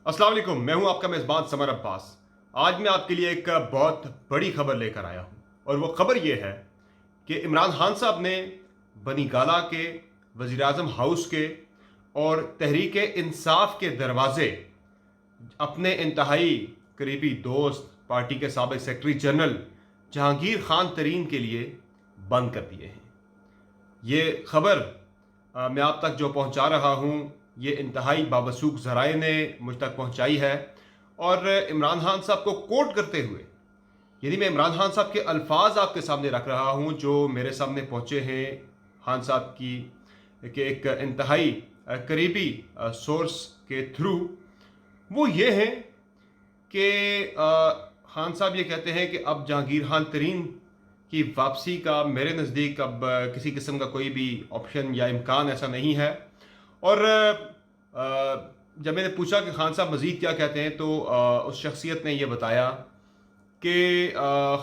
अस्सलाम वालेकुम। मैं हूं आपका मेज़बान समर अब्बास। आज मैं आपके लिए एक बहुत बड़ी खबर लेकर आया हूं और वो खबर ये है कि इमरान खान साहब ने बनी गाला के, वज़ीर आज़म हाउस के और तहरीक इंसाफ के दरवाजे अपने इंतहाई करीबी दोस्त, पार्टी के साबिक़ सेक्रेटरी जनरल जहांगीर खान तरीन के लिए बंद कर दिए हैं। ये खबर मैं आप तक जो पहुंचा रहा हूं, ये इंतहाई बावसूख ज़राए ने मुझ तक पहुंचाई है और इमरान खान साहब को कोट करते हुए, यदि मैं इमरान खान साहब के अल्फाज आपके सामने रख रहा हूं जो मेरे सामने पहुंचे हैं खान साहब की कि एक इंतहाई करीबी सोर्स के थ्रू, वो ये हैं कि खान साहब ये कहते हैं कि अब जहांगीर खान तरीन की वापसी का मेरे नज़दीक अब किसी किस्म का कोई भी ऑप्शन या इम्कान ऐसा नहीं है। और जब मैंने पूछा कि खान साहब मज़ीद क्या कहते हैं तो उस शख्सियत ने यह बताया कि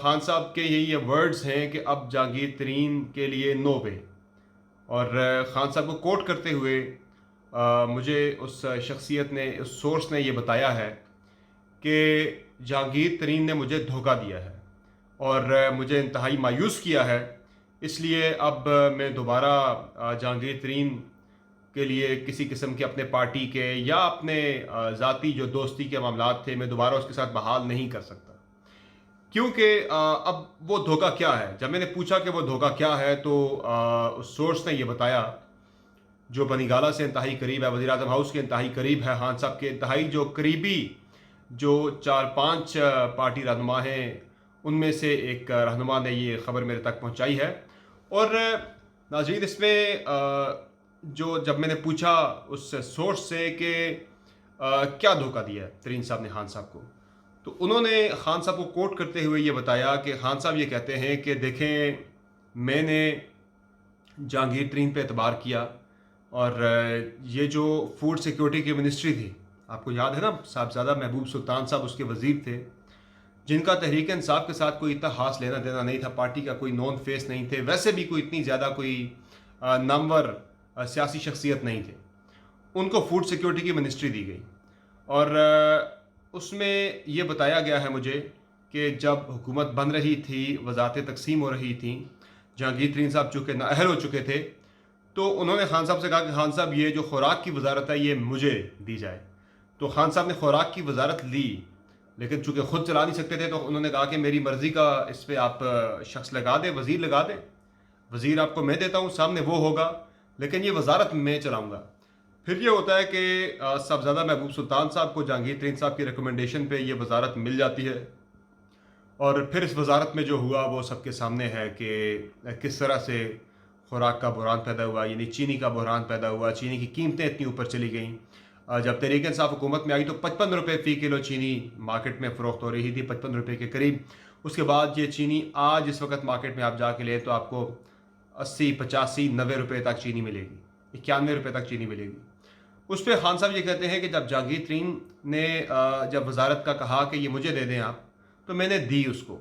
खान साहब के यही ये वर्ड्स हैं कि अब जहांगीर तरीन के लिए नो वे। और खान साहब को कोट करते हुए मुझे उस शख्सियत ने, उस सोर्स ने यह बताया है कि जहांगीर तरीन ने मुझे धोखा दिया है और मुझे इंतहाई मायूस किया है। इसलिए अब मैं दोबारा जहांगीर तरीन के लिए किसी किस्म के अपने पार्टी के या अपने ज़ाती जो दोस्ती के मामलात थे, मैं दोबारा उसके साथ बहाल नहीं कर सकता। क्योंकि अब वो धोखा क्या है? जब मैंने पूछा कि वो धोखा क्या है तो उस सोर्स ने ये बताया, जो बनी गाला से इंतहाई करीब है, वज़ीर आज़म हाउस के इंतहाई करीब है, खान साहब के इंतहाई जो करीबी जो 4-5 पार्टी रहनुमा हैं, उनमें से एक रहनुमा ने ये ख़बर मेरे तक पहुंचाई है। और नाज़रीन, इसमें जो जब मैंने पूछा उस सोर्स से कि क्या धोखा दिया है तरीन साहब ने खान साहब को, तो उन्होंने खान साहब को कोट करते हुए ये बताया कि खान साहब ये कहते हैं कि देखें, मैंने जहांगीर तरीन पे एतबार किया और ये जो फूड सिक्योरिटी की मिनिस्ट्री थी, आपको याद है ना, साहबजादा महबूब सुल्तान साहब उसके वज़ीर थे, जिनका तहरीक इंसाफ के साथ कोई इतना खास लेना देना नहीं था, पार्टी का कोई नॉन फेस नहीं थे, वैसे भी कोई इतनी ज़्यादा कोई नामवर सियासी शख्सियत नहीं थे, उनको फूड सिक्योरिटी की मिनिस्ट्री दी गई। और उसमें ये बताया गया है मुझे कि जब हुकूमत बन रही थी, वज़ारतें तकसीम हो रही थी, जहांगीर तरीन साहब चूँकि नाअहल हो चुके थे, तो उन्होंने खान साहब से कहा कि खान साहब ये जो खुराक की वजारत है ये मुझे दी जाए। तो खान साहब ने खुराक की वजारत ली, लेकिन चूँकि ख़ुद चला नहीं सकते थे तो उन्होंने कहा कि मेरी मर्ज़ी का इस पर आप शख्स लगा दें, वज़ीर लगा दें, वज़ीर आपको मैं देता हूँ, सामने वो होगा, लेकिन ये वजारत मैं चलाऊँगा। फिर ये होता है कि साहबजादा महबूब सुल्तान साहब को जहांगीर तरीन साहब की रिकमेंडेशन पे ये वजारत मिल जाती है। और फिर इस वजारत में जो हुआ वो सबके सामने है कि किस तरह से खुराक का बहरान पैदा हुआ, यानी चीनी का बहरान पैदा हुआ। चीनी की कीमतें इतनी ऊपर चली गईं। जब तहरीक इंसाफ हुकूमत में आई तो 55 रुपये फ़ी किलो चीनी मार्केट में फ़रोख्त हो रही थी, 55 रुपये के करीब। उसके बाद ये चीनी आज इस वक्त मार्केट में आप जाके लें तो आपको 80, 85, 90 रुपये तक चीनी मिलेगी, 91 रुपये तक चीनी मिलेगी। उस पर खान साहब ये कहते हैं कि जब जहांगीर तरीन ने जब वजारत का कहा कि ये मुझे दे दें आप, तो मैंने दी उसको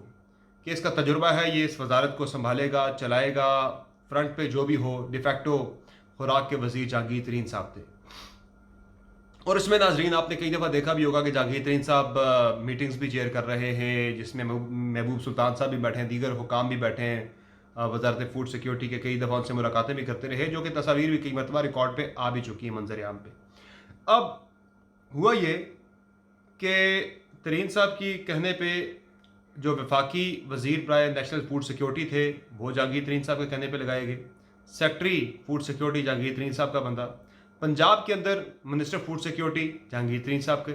कि इसका तजुर्बा है, ये इस वजारत को संभालेगा, चलाएगा, फ्रंट पे जो भी हो। डिफेक्टो खुराक के वजीर जहांगीर तरीन साहब थे। और इसमें नाजरीन आपने कई दफ़ा देखा भी होगा कि जहांगीर तरीन साहब मीटिंग्स भी चेयर कर रहे हैं, जिसमें महबूब सुल्तान साहब भी बैठे हैं, दीगर हुकाम भी बैठे हैं, वजारत फूड सिक्योरिटी के कई दफ़ा उनसे मुलाकातें भी करते रहे, जो कि तस्वीर भी कई मरतबा रिकॉर्ड पे आ भी चुकी है मंजर आम पे। अब हुआ ये कि तरीन साहब की कहने पे जो वफाकी वज़ीर बराए नेशनल फूड सिक्योरिटी थे वो जहांगीर तरीन साहब के कहने पे लगाए गए। सेक्रेटरी फूड सिक्योरिटी जहांगीर तरीन साहब का बंदा, पंजाब के अंदर मिनिस्टर फूड सिक्योरिटी जहांगीर तरीन साहब के,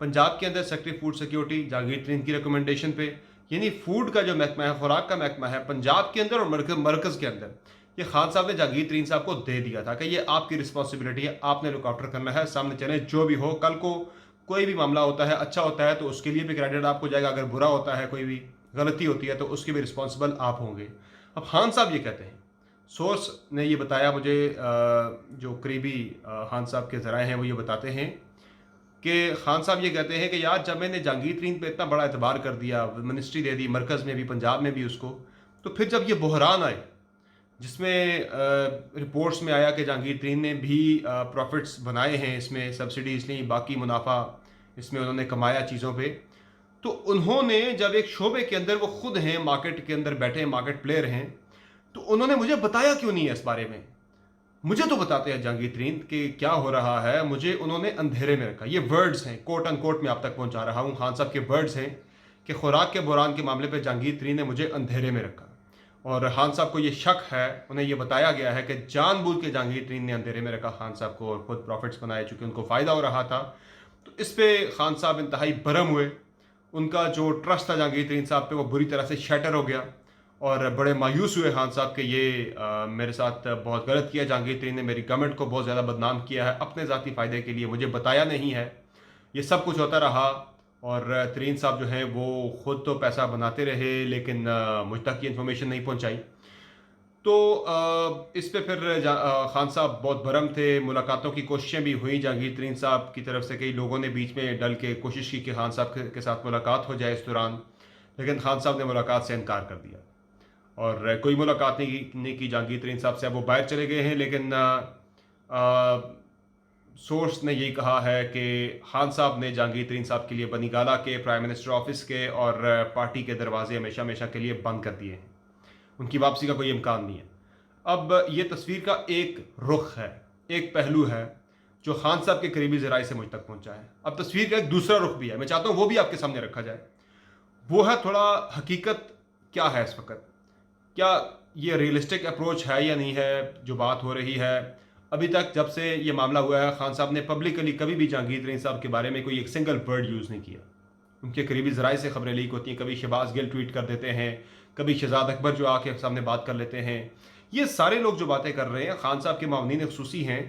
पंजाब के अंदर सेक्रेटरी फूड सिक्योरिटी जहांगीर तरीन की रिकमेंडेशन पे, यानी फूड का जो महकमा है, खुराक का महकमा है पंजाब के अंदर और मरकज़ के अंदर, ये खान साहब ने जहांगीर तरीन साहब को दे दिया था कि ये आपकी रिस्पॉन्सिबिलिटी है, आपने लुक आफ्टर करना है, सामने चले जो भी हो। कल को कोई भी मामला होता है, अच्छा होता है तो उसके लिए भी क्रेडिट आपको जाएगा, अगर बुरा होता है, कोई भी गलती होती है तो उसकी भी रिस्पॉन्सिबल आप होंगे। अब खान साहब ये कहते हैं, सोर्स ने ये बताया मुझे, जो करीबी खान साहब के ज़राए हैं वो ये बताते हैं कि खान साहब ये कहते हैं कि यार जब मैंने जहांगीर तरीन पे इतना बड़ा एतबार कर दिया, मिनिस्ट्री दे दी मरकज़ में भी, पंजाब में भी उसको, तो फिर जब ये बहरान आए जिसमें रिपोर्ट्स में आया कि जहांगीर तरीन ने भी प्रॉफिट्स बनाए हैं, इसमें सब्सिडीज ली, बाकी मुनाफा इसमें उन्होंने कमाया चीज़ों पे। तो उन्होंने जब एक शोबे के अंदर, वो खुद हैं मार्केट के अंदर बैठे हैं, मार्केट प्लेयर हैं, तो उन्होंने मुझे बताया क्यों नहीं है इस बारे में। मुझे तो बताते हैं जहांगीर तरीन कि क्या हो रहा है, मुझे उन्होंने अंधेरे में रखा। ये वर्ड्स हैं, कोट अनकोट में आप तक पहुंचा रहा हूं, खान साहब के वर्ड्स हैं कि खुराक के बहरान के मामले पे जहांगीर तरीन ने मुझे अंधेरे में रखा। और खान साहब को ये शक है, उन्हें ये बताया गया है कि जानबूझ के जहांगीर तरीन ने अंधेरे में रखा खान साहब को और खुद प्रॉफिट्स बनाए, चूंकि उनको फ़ायदा हो रहा था। तो इस पर खान साहब इंतहाई भरम हुए। उनका जो ट्रस्ट था जहांगीर तरीन साहब पे, वो बुरी तरह से शैटर हो गया और बड़े मायूस हुए खान साहब कि ये मेरे साथ बहुत गलत किया जहांगीर तरीन ने, मेरी गवर्नमेंट को बहुत ज़्यादा बदनाम किया है अपने ज़ाती फ़ायदे के लिए, मुझे बताया नहीं है। ये सब कुछ होता रहा और तरीन साहब जो हैं वो ख़ुद तो पैसा बनाते रहे, लेकिन मुझ तक ये इन्फॉर्मेशन नहीं पहुंचाई। तो इस पे फिर खान साहब बहुत भरम थे। मुलाकातों की कोशिशें भी हुई जहांगीर तरीन साहब की तरफ से, कई लोगों ने बीच में डल के कोशिश की कि खान साहब के साथ मुलाकात हो जाए इस दौरान, लेकिन खान साहब ने मुलाकात से इनकार कर दिया और कोई मुलाकात नहीं की जहांगीर तरीन साहब से। अब वो बाहर चले गए हैं, लेकिन सोर्स ने यही कहा है कि खान साहब ने जहांगीर तरीन साहब के लिए बनीगाला के, प्राइम मिनिस्टर ऑफिस के और पार्टी के दरवाजे हमेशा हमेशा के लिए बंद कर दिए हैं। उनकी वापसी का कोई इम्कान नहीं है। अब ये तस्वीर का एक रुख है, एक पहलू है जो खान साहब के करीबी ज़राए से मुझ तक पहुंचा है। अब तस्वीर का एक दूसरा रुख भी है, मैं चाहता हूँ वो भी आपके सामने रखा जाए। वो है थोड़ा हकीकत क्या है इस वक्त, क्या ये रियलिस्टिक अप्रोच है या नहीं है जो बात हो रही है। अभी तक जब से ये मामला हुआ है, खान साहब ने पब्लिकली कभी भी जहांगीर तरीन साहब के बारे में कोई एक सिंगल वर्ड यूज़ नहीं किया। उनके करीबी ज़राए से खबरें लीक होती हैं, कभी शहबाज गिल ट्वीट कर देते हैं, कभी शहजाद अकबर जो आके सामने बात कर लेते हैं। ये सारे लोग जो बातें कर रहे हैं खान साहब के मावनीन खुसूसी हैं।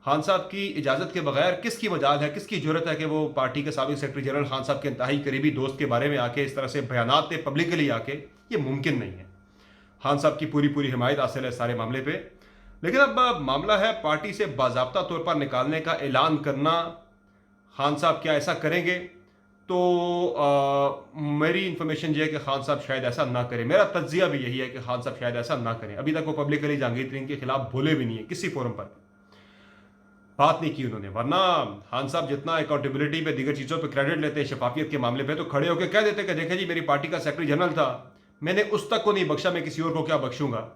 खान साहब की इजाज़त के बगैर किसकी मजाल है, किसकी जरूरत है कि वो पार्टी के साबिक सेक्रेटरी जनरल खान साहब के इंतहाई करीबी दोस्त के बारे में आके इस तरह से बयानात दे पब्लिकली आके, ये मुमकिन नहीं है। खान साहब की पूरी पूरी हिमायत हासिल है सारे मामले पे, लेकिन अब मामला है पार्टी से बाज़ाब्ता तौर पर निकालने का ऐलान करना। खान साहब क्या ऐसा करेंगे? तो मेरी इन्फॉर्मेशन ये है कि खान साहब शायद ऐसा ना करें। मेरा तज्जिया भी यही है कि खान साहब शायद ऐसा ना करें। अभी तक वो पब्लिकली जहांगीर तरीन के खिलाफ बोले भी नहीं है, किसी फोरम पर बात नहीं की उन्होंने। वरना खान साहब जितना अकाउंटेबिलिटी पे, दीगर चीज़ों पे क्रेडिट लेते हैं शफाफियत के मामले पे, तो खड़े होकर कह देते कि देखें जी मेरी पार्टी का सेक्रेटरी जनरल था, मैंने उस तक को नहीं बख्शा, मैं किसी और को क्या बख्शूंगा।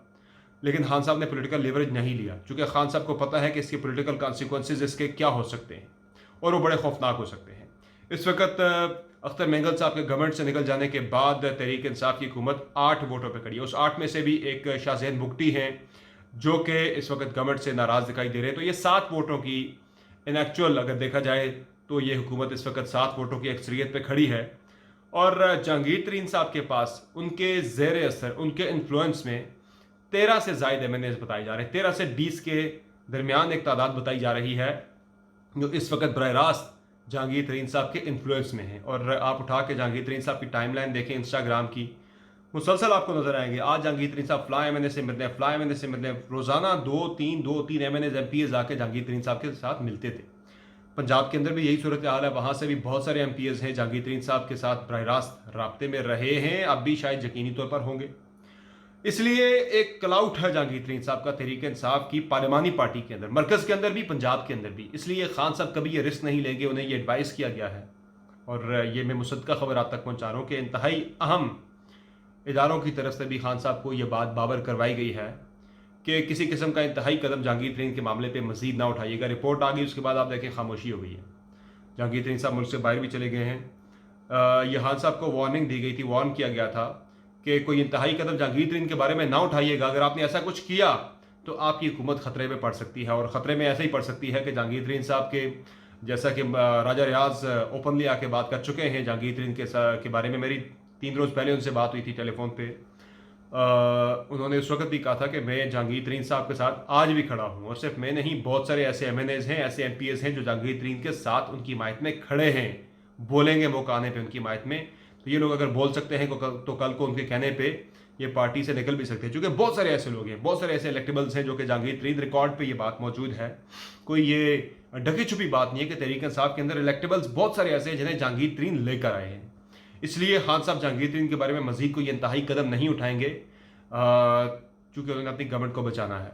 लेकिन खान साहब ने पॉलिटिकल लेवरेज नहीं लिया, क्योंकि खान साहब को पता है कि इसके पॉलिटिकल कॉन्सिक्वेंसेज इसके क्या हो सकते हैं और वो बड़े खौफनाक हो सकते हैं। इस वक्त अख्तर मेंगल साहब के गवर्नमेंट से निकल जाने के बाद तहरीक इंसाफ की हुकूमत 8 वोटों पर खड़ी है। उस 8 में से भी एक शाहजैन बुगटी हैं जो कि इस वक्त गवर्नमेंट से नाराज़ दिखाई दे रहे हैं। तो ये 7 वोटों की इन एक्चुअल अगर देखा जाए तो ये हुकूमत इस वक्त 7 वोटों की अक्सरियत पे खड़ी है। और जहांगीर तरीन साहब के पास उनके ज़ेर असर, उनके इन्फ्लुएंस में 13 से ज़ायद MNAs बताए जा रहे हैं। 13 से 20 के दरमियान एक तादाद बताई जा रही है जो इस वक्त बरह रास्त जहांगीर तरीन साहब के इन्फ्लुएंस में है। और आप उठा के जहांगीर तरीन साहब की टाइमलाइन देखें इंस्टाग्राम की, मुसलसल आपको नजर आएंगे। आज जहांगीर तरीन साहब फ्लाई MNA से मिलते हैं, फ्लाई MNA से मिलते हैं। रोजाना 2-3 MNAs MPs आके जहांगीर तरीन साहब के साथ मिलते थे। पंजाब के अंदर भी यही सूरत हाल है, वहाँ से भी बहुत सारे MPs हैं जहांगीर तरीन साहब के साथ बरह रास्त राब्ते में रहे हैं, अब भी शायद यकीनी तौर पर होंगे। इसलिए एक क्लाउट है जहांगीर तरीन साहब का तहरीक इंसाफ की पार्लिमानी पार्टी के अंदर, मरकज़ के अंदर भी, पंजाब के अंदर भी। इसलिए खान साहब कभी ये रिस्क नहीं लेंगे, उन्हें ये एडवाइस किया गया है। और ये मैं मुसद्दक़ा खबर आप तक पहुँचा रहा हूँ कि इंतहाई अहम इदारों की तरफ से भी खान साहब को ये बात बाबर करवाई गई है कि किसी किस्म का इंतहाई कदम जहांगीर तरीन के मामले पर मज़ीद ना उठाइएगा। रिपोर्ट आ गई, उसके बाद आप देखें खामोशी हो गई है। जहांगीर तरीन साहब मुल्क से बाहर भी चले गए हैं। ये खान साहब को वार्निंग दी गई थी, वार्न किया गया था कि कोई इंतहाई कदम जहांगीर तरीन के बारे में ना उठाइएगा। अगर आपने ऐसा कुछ किया तो आपकी हुकूमत ख़तरे में पड़ सकती है। और ख़तरे में ऐसे ही पड़ सकती है कि जहांगीर तरीन साहब के, जैसा कि राजा रियाज ओपनली आके बात कर चुके हैं जहांगीर तरीन के बारे में। मेरी 3 रोज़ पहले उनसे बात हुई थी टेलीफोन पे। उन्होंने उस वक्त भी कहा था कि मैं जहांगीर तरीन साहब के साथ आज भी खड़ा हूँ। और सिर्फ मैं नहीं, बहुत सारे ऐसे MNAs हैं, ऐसे MPs हैं जो जहांगीर तरीन के साथ उनकी हिमायत में खड़े हैं, बोलेंगे मौका आने पर उनकी हिमायत में। तो ये लोग अगर बोल सकते हैं तो कल को उनके कहने पे ये पार्टी से निकल भी सकते हैं, क्योंकि बहुत सारे ऐसे लोग हैं, बहुत सारे ऐसे इलेक्टेबल्स हैं जो कि जहांगीर तरीन, रिकॉर्ड पे ये बात मौजूद है, कोई ये ढकी छुपी बात नहीं है कि तहरीक इंसाफ के अंदर इलेक्टेबल्स बहुत सारे ऐसे हैं जिन्हें जहांगीर तरीन लेकर आए हैं। इसलिए खान साहब जहांगीर तरीन के बारे में मजीद कोई इंतहाई कदम नहीं उठाएंगे, क्योंकि उन्होंने अपनी गवर्नमेंट को बचाना है।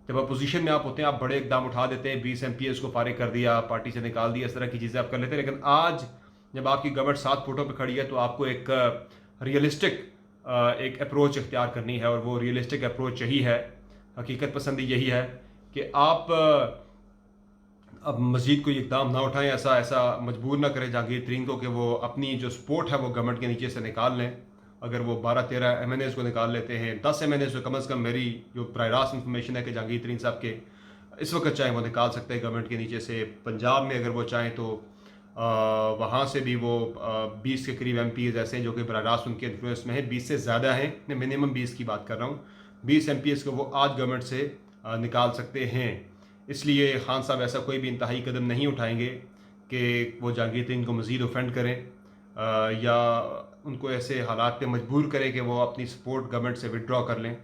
जब अपोजिशन में आप होते हैं आप बड़े इकदाम उठा देते हैं, 20 MPs को फारिग कर दिया, पार्टी से निकाल दिया, इस तरह की चीज़ें आप कर लेते हैं। लेकिन आज जब आपकी गवर्नमेंट 7 फुटों पे खड़ी है तो आपको एक रियलिस्टिक एक अप्रोच इख्तियार करनी है, और वो रियलिस्टिक अप्रोच यही है, हकीकत पसंदी यही है कि आप अब मज़ीद कोई इकदाम ना उठाएं, ऐसा मजबूर ना करें जहांगीर तरीन को कि वो अपनी जो सपोर्ट है वो गवर्नमेंट के नीचे से निकाल लें। अगर वो 12-13 MNAs को निकाल लेते हैं, 10 MNAs को कम अज़ कम, मेरी जो बराह रास्त इंफॉर्मेशन है कि जहांगीर तरीन साहब के इस वक्त चाहें वो निकाल सकते हैं गवर्नमेंट के नीचे से। पंजाब में अगर वो चाहें तो वहाँ से भी वो 20 के करीब MPs ऐसे हैं जो कि बराह रास्त उनके इन्फ्लुएंस में हैं, 20 से ज़्यादा हैं, मैं मिनिमम 20 की बात कर रहा हूँ। 20 MPs को वो आज गवर्नमेंट से निकाल सकते हैं। इसलिए खान साहब ऐसा कोई भी इंतहाई कदम नहीं उठाएंगे कि वो जहांगीर तरीन को मज़ीद ऑफेंड करें या उनको ऐसे हालात पे मजबूर करें कि वो अपनी सपोर्ट गवर्नमेंट से विड्रॉ कर लें।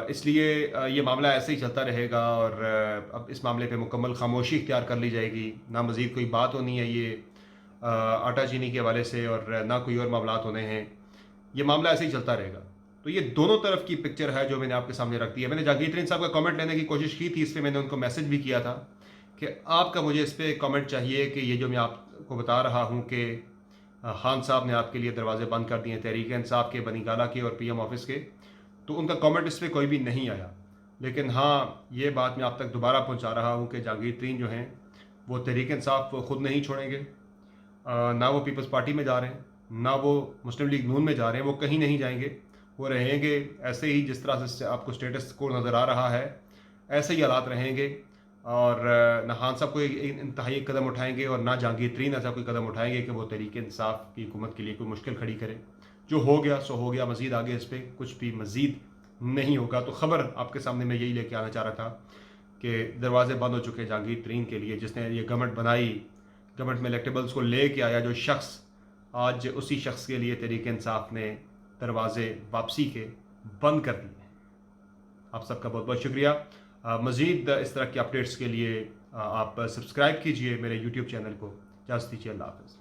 इसलिए ये मामला ऐसे ही चलता रहेगा, और अब इस मामले पे मुकम्मल खामोशी इख्तियार कर ली जाएगी। ना मज़ीद कोई बात होनी है ये आटा चीनी के हवाले से, और ना कोई और मामलात होने हैं। ये मामला ऐसे ही चलता रहेगा। तो ये दोनों तरफ की पिक्चर है जो मैंने आपके सामने रख दी है। मैंने जहांगीर तरीन साहब का कमेंट लेने की कोशिश की थी, इस पर मैंने उनको मैसेज भी किया था कि आपका मुझे इस पर कमेंट चाहिए कि ये जो मैं आपको बता रहा हूँ कि खान साहब ने आपके लिए दरवाजे बंद कर दिए तहरीक इंसाफ के, बनीगाला के और PM ऑफिस के, तो उनका कमेंट इस पर कोई भी नहीं आया। लेकिन हाँ, ये बात मैं आप तक दोबारा पहुँचा रहा हूँ कि जहांगीर तरीन जो हैं वो तहरीक इंसाफ ख़ुद नहीं छोड़ेंगे, ना वो पीपल्स पार्टी में जा रहे हैं, ना वो मुस्लिम लीग नून में जा रहे हैं, वो कहीं नहीं जाएंगे। वो रहेंगे ऐसे ही जिस तरह से आपको स्टेटस को नज़र आ रहा है, ऐसे ही हालात रहेंगे। और ना खान साहब कोई इंतहाई कदम उठाएंगे और ना जहांगीर तरीन ऐसा कोई कदम उठाएंगे कि वो तहरीक इंसाफ की हुकूमत के लिए कोई मुश्किल खड़ी करे। जो हो गया सो हो गया, मज़ीद आगे इस पर कुछ भी मज़ीद नहीं होगा। तो ख़बर आपके सामने मैं यही लेके आना चाह रहा था कि दरवाजे बंद हो चुके हैं जहांगीर तरीन के लिए। जिसने ये गवर्नमेंट बनाई, गवर्नमेंट में इलेक्टेबल्स को ले के आया जो शख्स, आज उसी शख्स के लिए तहरीक इंसाफ ने दरवाजे वापसी के बंद कर दिए। आप सबका बहुत बहुत शुक्रिया। मज़ीद इस तरह की अपडेट्स के लिए आप सब्सक्राइब कीजिए मेरे YouTube चैनल को। इजाज़त दीजिए, अल्लाह हाफ़िज़।